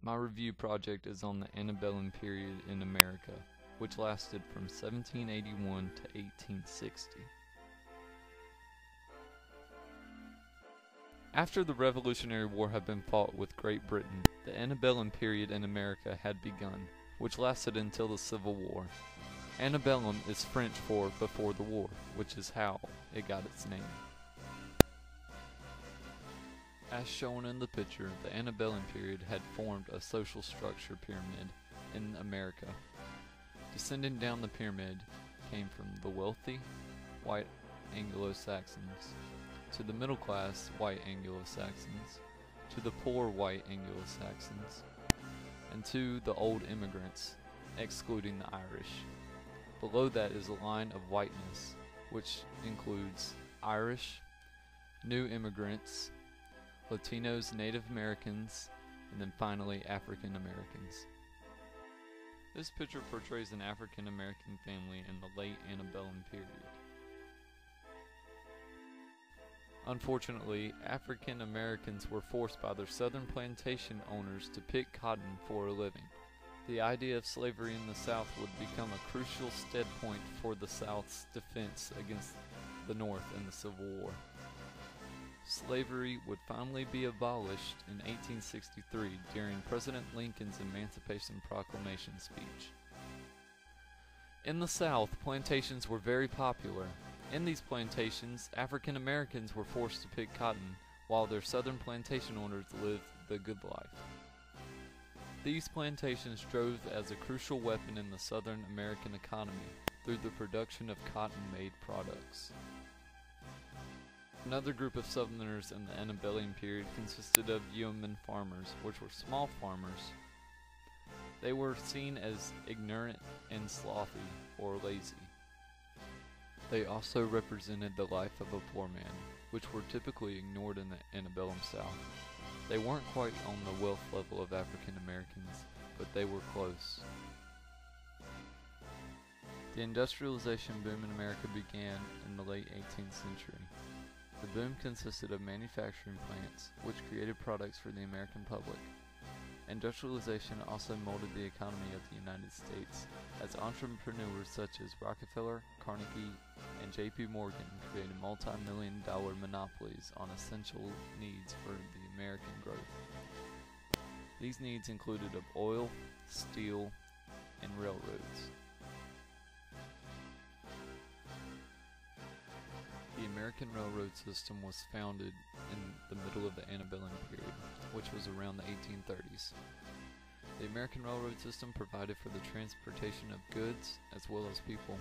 My review project is on the antebellum period in America, which lasted from 1781 to 1860. After the Revolutionary War had been fought with Great Britain, the antebellum period in America had begun, which lasted until the Civil War. Antebellum is French for before the war, which is how it got its name. As shown in the picture, the antebellum period had formed a social structure pyramid in America. Descending down the pyramid came from the wealthy, white Anglo-Saxons, to the middle class white Anglo-Saxons, to the poor white Anglo-Saxons, and to the old immigrants, excluding the Irish. Below that is a line of whiteness, which includes Irish, new immigrants, Latinos, Native Americans, and then finally African Americans. This picture portrays an African American family in the late antebellum period. Unfortunately, African Americans were forced by their southern plantation owners to pick cotton for a living. The idea of slavery in the South would become a crucial stead point for the South's defense against the North in the Civil War. Slavery would finally be abolished in 1863 during President Lincoln's Emancipation Proclamation speech. In the South, plantations were very popular. In these plantations, African Americans were forced to pick cotton, while their southern plantation owners lived the good life. These plantations drove as a crucial weapon in the Southern American economy through the production of cotton-made products. Another group of Southerners in the antebellum period consisted of yeoman farmers, which were small farmers. They were seen as ignorant and slothy or lazy. They also represented the life of a poor man, which were typically ignored in the antebellum South. They weren't quite on the wealth level of African Americans, but they were close. The industrialization boom in America began in the late 18th century. The boom consisted of manufacturing plants, which created products for the American public. Industrialization also molded the economy of the United States, as entrepreneurs such as Rockefeller, Carnegie, and J.P. Morgan created multi-million-dollar monopolies on essential needs for the American growth. These needs included of oil, steel, and railroads. The American railroad system was founded in the middle of the antebellum period, which was around the 1830s. The American railroad system provided for the transportation of goods as well as people.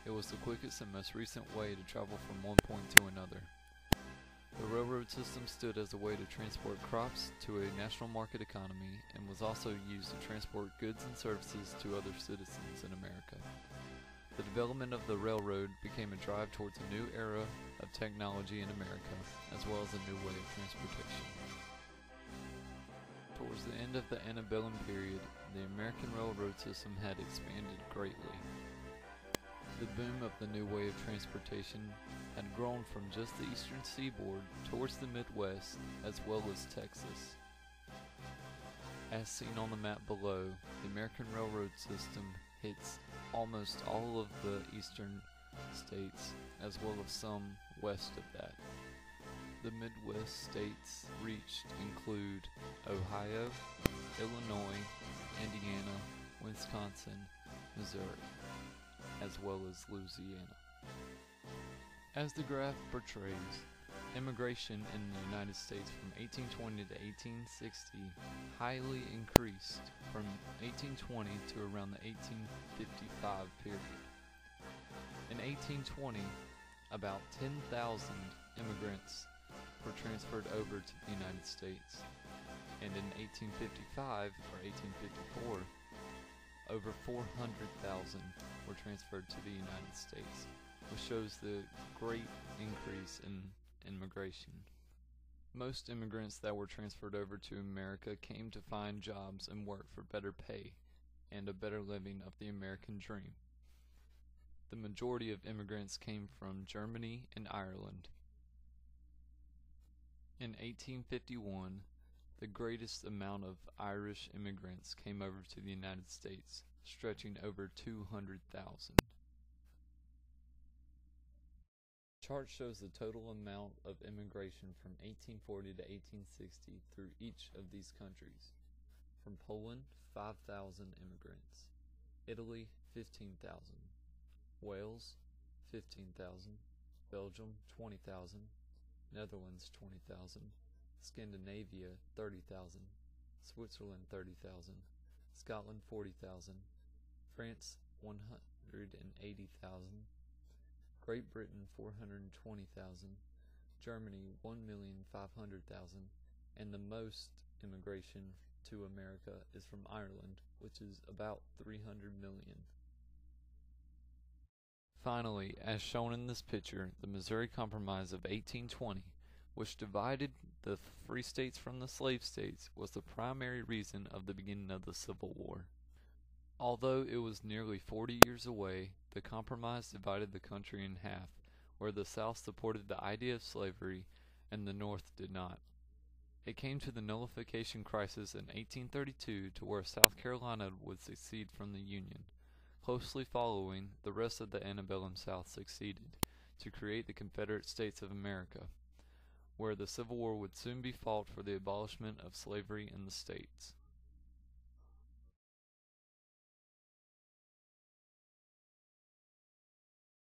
It was the quickest and most recent way to travel from one point to another. The railroad system stood as a way to transport crops to a national market economy and was also used to transport goods and services to other citizens in America. The development of the railroad became a drive towards a new era of technology in America, as well as a new way of transportation. Towards the end of the antebellum period, the American railroad system had expanded greatly. The boom of the new way of transportation had grown from just the eastern seaboard towards the Midwest, as well as Texas. As seen on the map below, the American railroad system hits almost all of the eastern states, as well as some west of that. The Midwest states reached include Ohio, Illinois, Indiana, Wisconsin, Missouri, as well as Louisiana. As the graph portrays, immigration in the United States from 1820 to 1860 highly increased from 1820 to around the 1855 period. In 1820, about 10,000 immigrants were transferred over to the United States, and in 1855 or 1854, over 400,000 were transferred to the United States, which shows the great increase in immigration. Most immigrants that were transferred over to America came to find jobs and work for better pay and a better living of the American dream. The majority of immigrants came from Germany and Ireland. In 1851, the greatest amount of Irish immigrants came over to the United States, stretching over 200,000. The chart shows the total amount of immigration from 1840 to 1860 through each of these countries. From Poland, 5,000 immigrants. Italy, 15,000. Wales, 15,000. Belgium, 20,000. Netherlands, 20,000. Scandinavia, 30,000. Switzerland, 30,000. Scotland, 40,000. France, 180,000. Great Britain, 420,000. Germany, 1,500,000. And the most immigration to America is from Ireland, which is about 300 million. Finally, as shown in this picture, the Missouri Compromise of 1820, which divided the free states from the slave states, was the primary reason of the beginning of the Civil War. Although it was nearly 40 years away, the compromise divided the country in half, where the South supported the idea of slavery and the North did not. It came to the nullification crisis in 1832 to where South Carolina would secede from the Union. Closely following, the rest of the antebellum South succeeded to create the Confederate States of America, where the Civil War would soon be fought for the abolishment of slavery in the states.